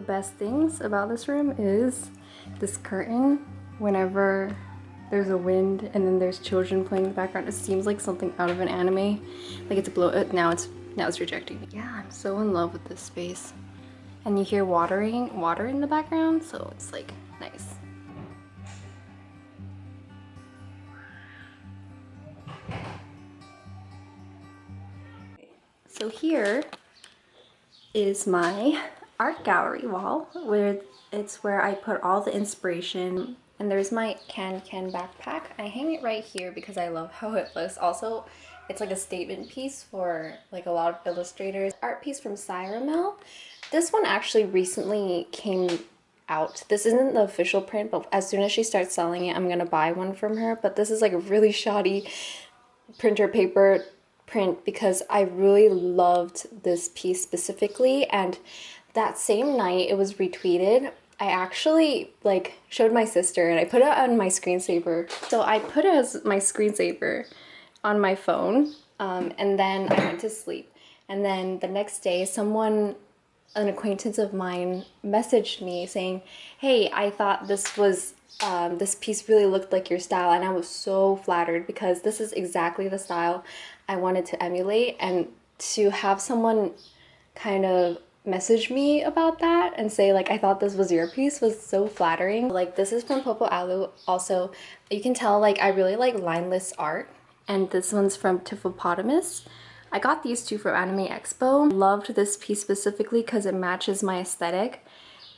best things about this room is this curtain. Whenever there's a wind and then there's children playing in the background, it seems like something out of an anime. Like it's now it's rejecting me. Yeah, I'm so in love with this space. And you hear water in the background, so it's like nice. So here is my art gallery wall, where I put all the inspiration. And there's my Can backpack. I hang it right here because I love how it looks. Also, it's like a statement piece for like a lot of illustrators. Art piece from Cyramel. This one actually recently came out. This isn't the official print, but as soon as she starts selling it, I'm gonna buy one from her. But this is like a really shoddy printer paper print because I really loved this piece specifically, and that same night it was retweeted. I actually like showed my sister and I put it on my screensaver. So I put it as my screensaver on my phone, and then I went to sleep. And then the next day an acquaintance of mine messaged me saying, hey, I thought this piece really looked like your style, and I was so flattered because this is exactly the style I wanted to emulate. And to have someone kind of message me about that and say like, I thought this was your piece, was so flattering. Like, this is from Popo Alu. Also, you can tell like I really like lineless art, and this one's from Tiffopotamus. I got these two from Anime Expo. Loved this piece specifically because it matches my aesthetic.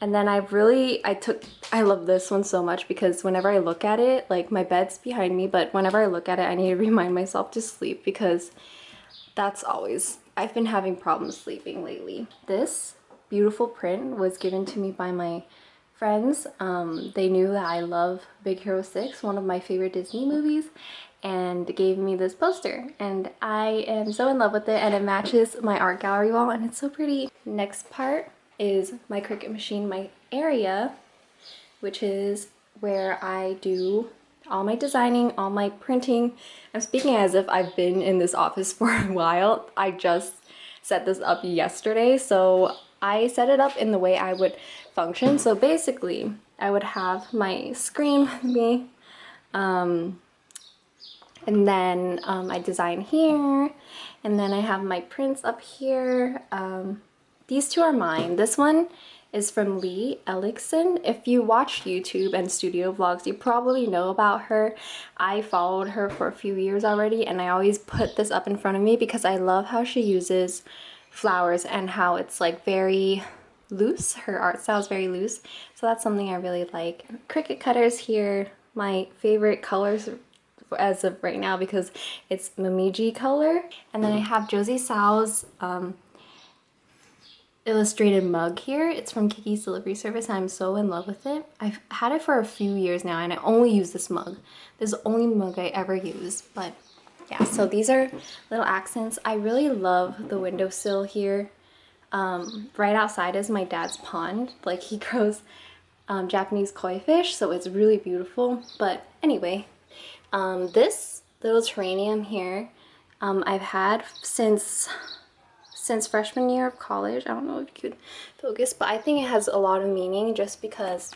And then I love this one so much because whenever I look at it, like my bed's behind me, but whenever I look at it, I need to remind myself to sleep because I've been having problems sleeping lately. This beautiful print was given to me by my friends. They knew that I love Big Hero 6, one of my favorite Disney movies, and gave me this poster, and I am so in love with it, and it matches my art gallery wall, and it's so pretty. Next part is my Cricut machine, my area, which is where I do all my designing, all my printing. I'm speaking as if I've been in this office for a while. I just set this up yesterday, so I set it up in the way I would function. So basically, I would have my screen with me, and then I design here, and then I have my prints up here. These two are mine. This one is from Lee Ellickson. If you watch YouTube and studio vlogs, you probably know about her. I followed her for a few years already, and I always put this up in front of me because I love how she uses flowers and how it's like very loose. Her art style is very loose, so that's something I really like. Cricut cutters here, my favorite colors as of right now because it's Momiji color. And then I have Josie Sao's illustrated mug here. It's from Kiki's Delivery Service, and I'm so in love with it. I've had it for a few years now, and I only use this mug. This is the only mug I ever use. But yeah, so these are little accents. I really love the windowsill here. Right outside is my dad's pond. Like, he grows Japanese koi fish, so it's really beautiful. But anyway, this little terrarium here, I've had since freshman year of college. I don't know if you could focus, but I think it has a lot of meaning just because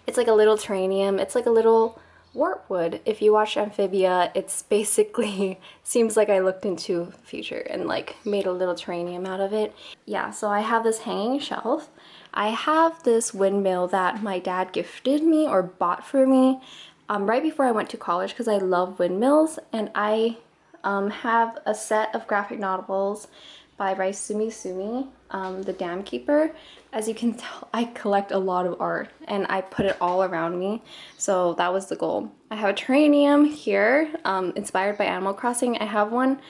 it's like a little terrarium. It's like a little warpwood. If you watch Amphibia, it's basically seems like I looked into future and like made a little terrarium out of it. Yeah, so I have this hanging shelf. I have this windmill that my dad gifted me or bought for me right before I went to college because I love windmills, and I have a set of graphic novels by Raisumi Sumi, The Dam Keeper. As you can tell, I collect a lot of art and I put it all around me, so that was the goal. I have a terrarium here, inspired by Animal Crossing. I have one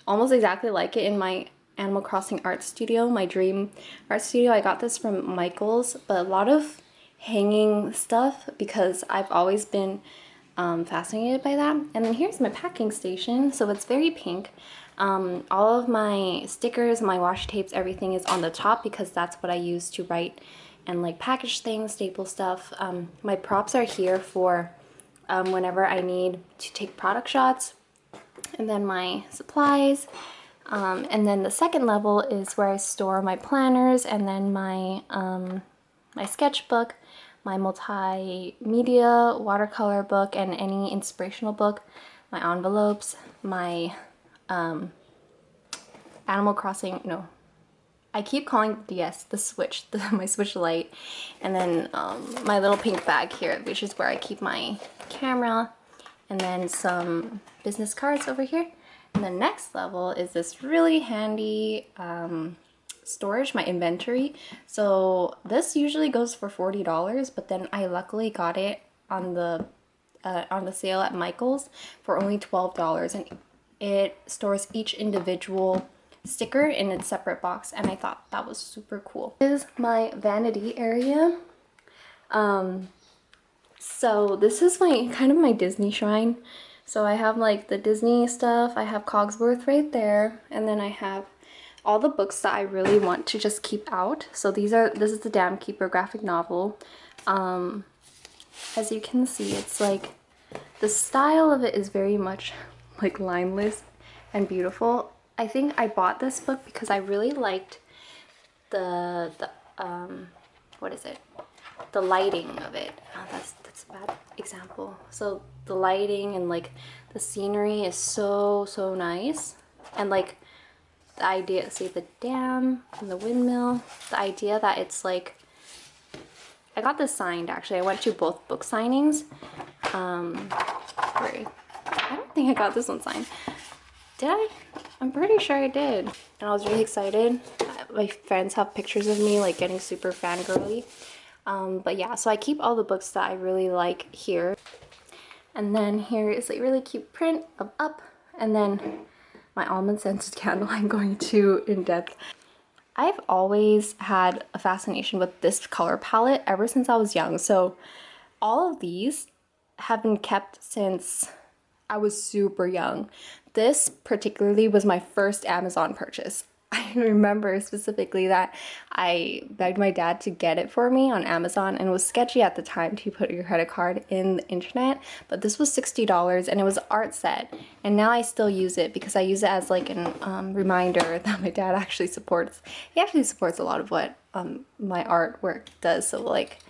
almost exactly like it in my Animal Crossing art studio, my dream art studio. I got this from Michael's, but a lot of hanging stuff because I've always been fascinated by that. And then here's my packing station, so it's very pink. All of my stickers, my washi tapes, everything is on the top because that's what I use to write and like package things, staple stuff. My props are here for whenever I need to take product shots. And then my supplies. And then the second level is where I store my planners and then my my sketchbook, my multimedia watercolor book, and any inspirational book, my envelopes, my Animal Crossing, no, I keep calling the DS the Switch, my Switch Lite, and then my little pink bag here, which is where I keep my camera, and then some business cards over here. And the next level is this really handy storage, my inventory. So this usually goes for $40, but then I luckily got it on the sale at Michael's for only $12, and it stores each individual sticker in its separate box, and I thought that was super cool. This is my vanity area. So this is my kind of my Disney shrine. So I have like the Disney stuff, I have Cogsworth right there, and then I have all the books that I really want to just keep out. So this is the Dam Keeper graphic novel. As you can see, it's like the style of it is very much like lineless and beautiful. I think I bought this book because I really liked the what is it? The lighting of it. Oh, that's a bad example. So the lighting and like the scenery is so nice, and like the idea, see the dam and the windmill, the idea that it's like, I got this signed actually. I went to both book signings. I don't think I got this one signed. Did I? I'm pretty sure I did. And I was really excited. My friends have pictures of me like getting super fangirly. But yeah, so I keep all the books that I really like here. And then here is a really cute print of Up. And then my almond scented candle I'm going to in depth. I've always had a fascination with this color palette ever since I was young. So all of these have been kept since I was super young. This particularly was my first Amazon purchase. I remember specifically that I begged my dad to get it for me on Amazon, and it was sketchy at the time to put your credit card in the internet, but this was $60 and it was an art set, and now I still use it because I use it as like an reminder that my dad actually supports. He actually supports a lot of what my artwork does, so like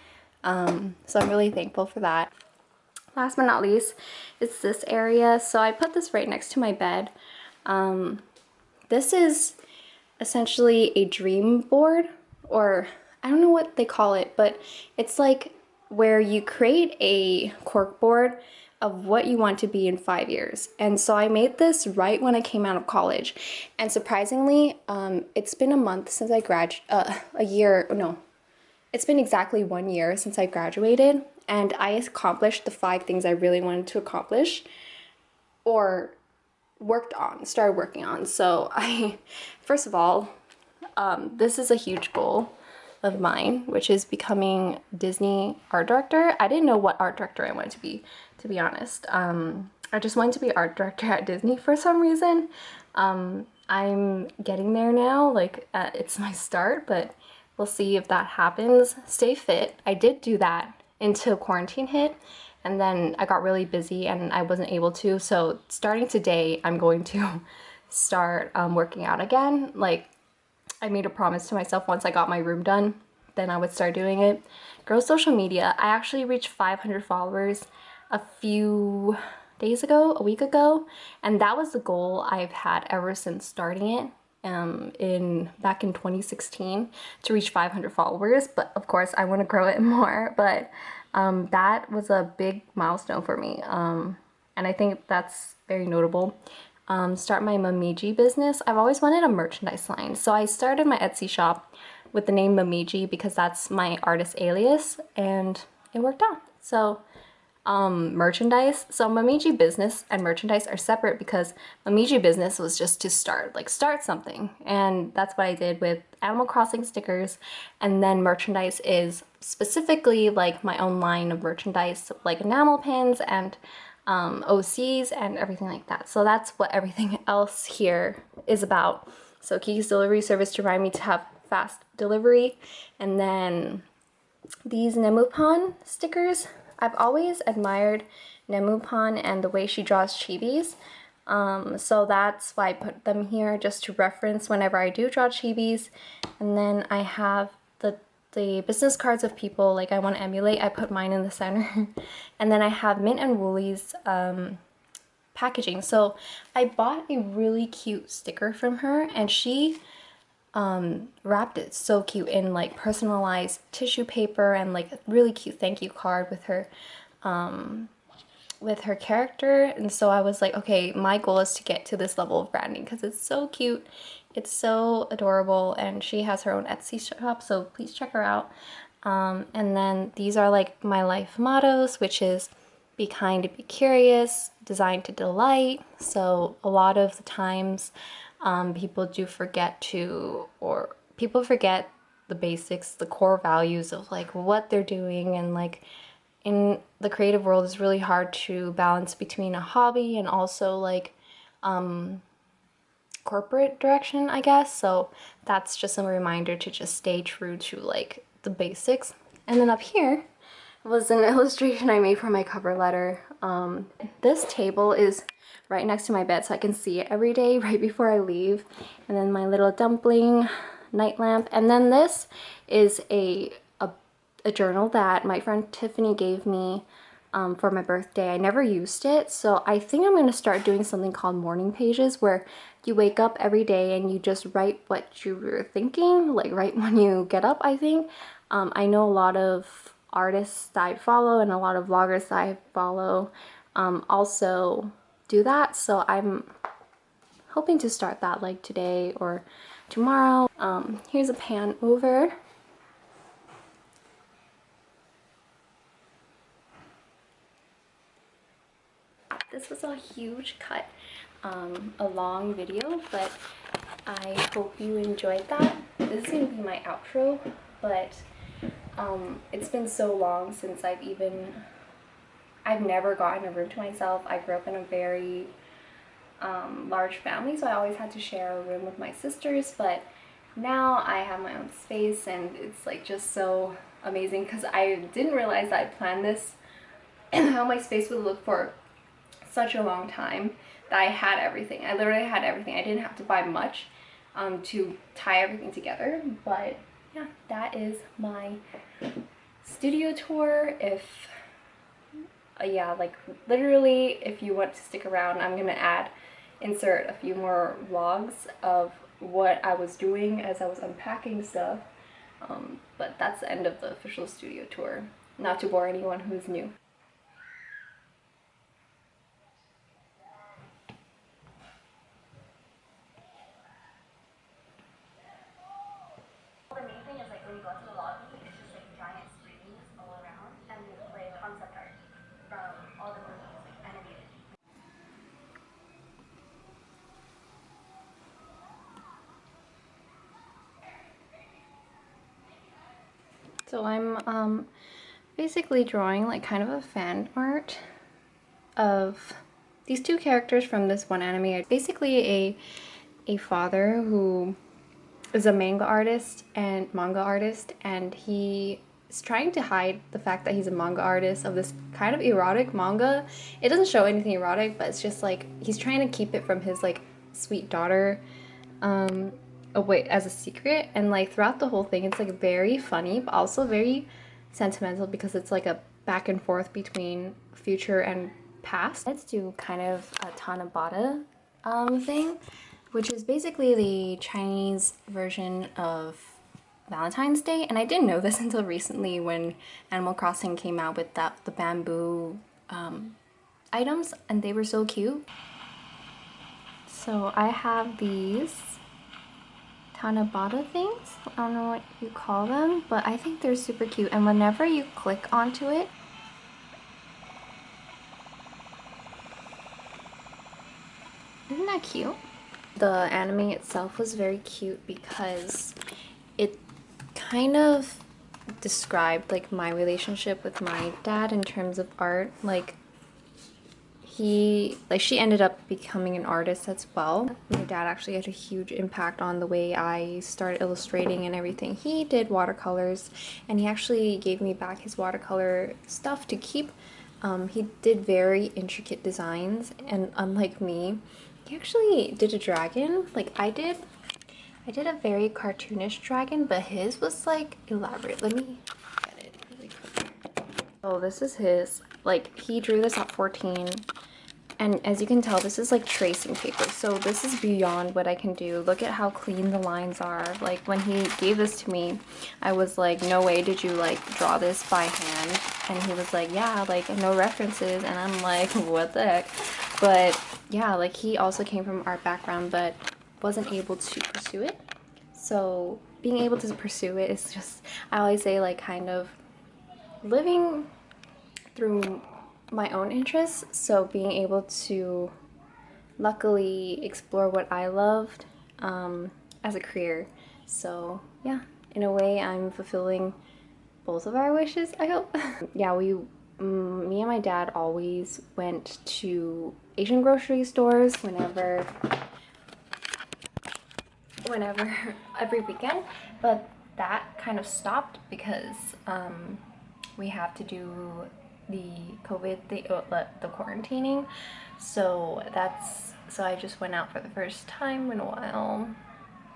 so I'm really thankful for that. Last but not least, it's this area. So I put this right next to my bed. This is essentially a dream board, or I don't know what they call it, but it's like where you create a cork board of what you want to be in 5 years. And so I made this right when I came out of college. And surprisingly, it's been a month since I it's been exactly 1 year since I graduated, and I accomplished the 5 things I really wanted to accomplish, or started working on. So first of all, this is a huge goal of mine, which is becoming Disney art director. I didn't know what art director I wanted to be honest. I just wanted to be art director at Disney for some reason. I'm getting there now, like it's my start, but we'll see if that happens. Stay fit. I did do that until quarantine hit, and then I got really busy and I wasn't able to. So starting today, I'm going to start working out again. Like, I made a promise to myself once I got my room done, then I would start doing it. Girl, social media. I actually reached 500 followers a few days ago, a week ago, and that was the goal I've had ever since starting it. Back in 2016 to reach 500 followers, but of course I want to grow it more, but that was a big milestone for me, and I think that's very notable. Start my Momiji business. I've always wanted a merchandise line, so I started my Etsy shop with the name Momiji because that's my artist alias, and it worked out. So merchandise. So Momiji business and merchandise are separate because Momiji business was just to start something. And that's what I did with Animal Crossing stickers. And then merchandise is specifically like my own line of merchandise, like enamel pins and OCs and everything like that. So that's what everything else here is about. So Kiki's delivery service to remind me to have fast delivery. And then these Nemupan stickers. I've always admired Nemupan and the way she draws chibis. So that's why I put them here, just to reference whenever I do draw chibis. And then I have the business cards of people like I want to emulate. I put mine in the center. And then I have Mint and Woolly's packaging. So I bought a really cute sticker from her, and she wrapped it so cute in like personalized tissue paper and like a really cute thank you card with her character. And so I was like, okay, my goal is to get to this level of branding because it's so cute, it's so adorable, and she has her own Etsy shop, so please check her out. And then these are like my life mottos, which is be kind, be curious, designed to delight. So a lot of the times people do forget to, or people forget the basics, the core values of like what they're doing. And like in the creative world, it's really hard to balance between a hobby and also like corporate direction, I guess. So that's just a reminder to just stay true to like the basics. And then up here was an illustration I made for my cover letter. This table is right next to my bed, so I can see it every day right before I leave. And then my little dumpling night lamp. And then this is a journal that my friend Tiffany gave me for my birthday. I never used it, so I think I'm going to start doing something called morning pages, where you wake up every day and you just write what you were thinking, like right when you get up, I think. I know a lot of artists that I follow and a lot of vloggers that I follow also do that, so I'm hoping to start that like today or tomorrow. Here's a pan over. This was a huge cut, a long video, but I hope you enjoyed that. This is going to be my outro, but it's been so long since I've never gotten a room to myself. I grew up in a very large family, so I always had to share a room with my sisters, but now I have my own space, and it's like just so amazing because I didn't realize that I planned this and how my space would look for such a long time, that I had everything. I literally had everything. I didn't have to buy much to tie everything together. But yeah, that is my studio tour. If yeah, like literally, if you want to stick around, I'm gonna insert a few more vlogs of what I was doing as I was unpacking stuff. But that's the end of the official studio tour. Not to bore anyone who's new. The main thing is like when you go to the lobby, it's just like giant screens all around, and they play concept art from all the movies, like animated. So I'm basically drawing like kind of a fan art of these two characters from this one anime. Basically a father who is a manga artist, and he is trying to hide the fact that he's a manga artist of this kind of erotic manga. It doesn't show anything erotic, but it's just like he's trying to keep it from his like sweet daughter away as a secret. And like throughout the whole thing, it's like very funny but also very sentimental because it's like a back and forth between future and past. Let's do kind of a Tanabata thing, which is basically the Chinese version of Valentine's Day. And I didn't know this until recently when Animal Crossing came out with the bamboo items, and they were so cute. So I have these Tanabata things. I don't know what you call them, but I think they're super cute. And whenever you click onto it, isn't that cute? The anime itself was very cute because it kind of described like my relationship with my dad in terms of art. Like she ended up becoming an artist as well. My dad actually had a huge impact on the way I started illustrating and everything. He did watercolors, and he actually gave me back his watercolor stuff to keep He did very intricate designs, and unlike me, he actually did a dragon. Like I did a very cartoonish dragon, but his was like elaborate. Let me get it really quick. Oh, this is his. Like he drew this at 14. And as you can tell, this is like tracing paper. So this is beyond what I can do. Look at how clean the lines are. Like when he gave this to me, I was like, no way did you like draw this by hand? And he was like, yeah, like no references. And I'm like, what the heck? But yeah, like he also came from art background, but wasn't able to pursue it. So being able to pursue it is just, I always say, like kind of living through my own interests. So being able to luckily explore what I loved as a career. So yeah, in a way I'm fulfilling both of our wishes, I hope. Yeah, me and my dad always went to Asian grocery stores whenever every weekend, but that kind of stopped because we have to do the the quarantining. So I just went out for the first time in a while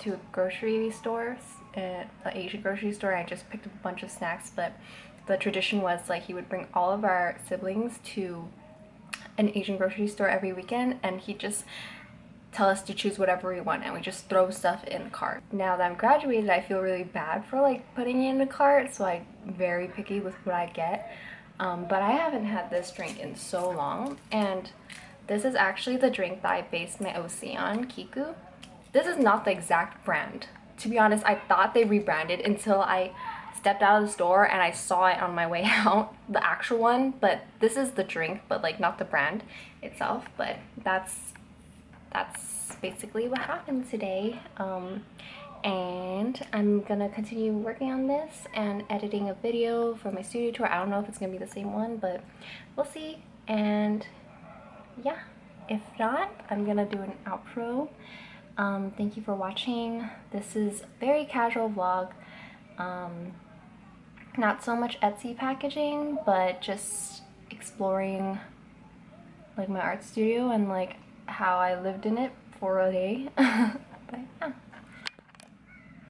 to a grocery store, an Asian grocery store. I just picked up a bunch of snacks, but the tradition was like he would bring all of our siblings to an Asian grocery store every weekend, and he just tell us to choose whatever we want, and we just throw stuff in the cart. Now that I'm graduated, I feel really bad for like putting it in the cart, so I'm very picky with what I get. But I haven't had this drink in so long, and this is actually the drink that I based my OC on, Kiku. This is not the exact brand. To be honest, I thought they rebranded until I stepped out of the store and I saw it on my way out, the actual one, but this is the drink, but like not the brand itself. But that's basically what happened today. And I'm gonna continue working on this and editing a video for my studio tour. I don't know if it's gonna be the same one, but we'll see. And yeah, if not, I'm gonna do an outro. Thank you for watching. This is a very casual vlog. Not so much Etsy packaging, but just exploring like my art studio and like how I lived in it for a day. But yeah.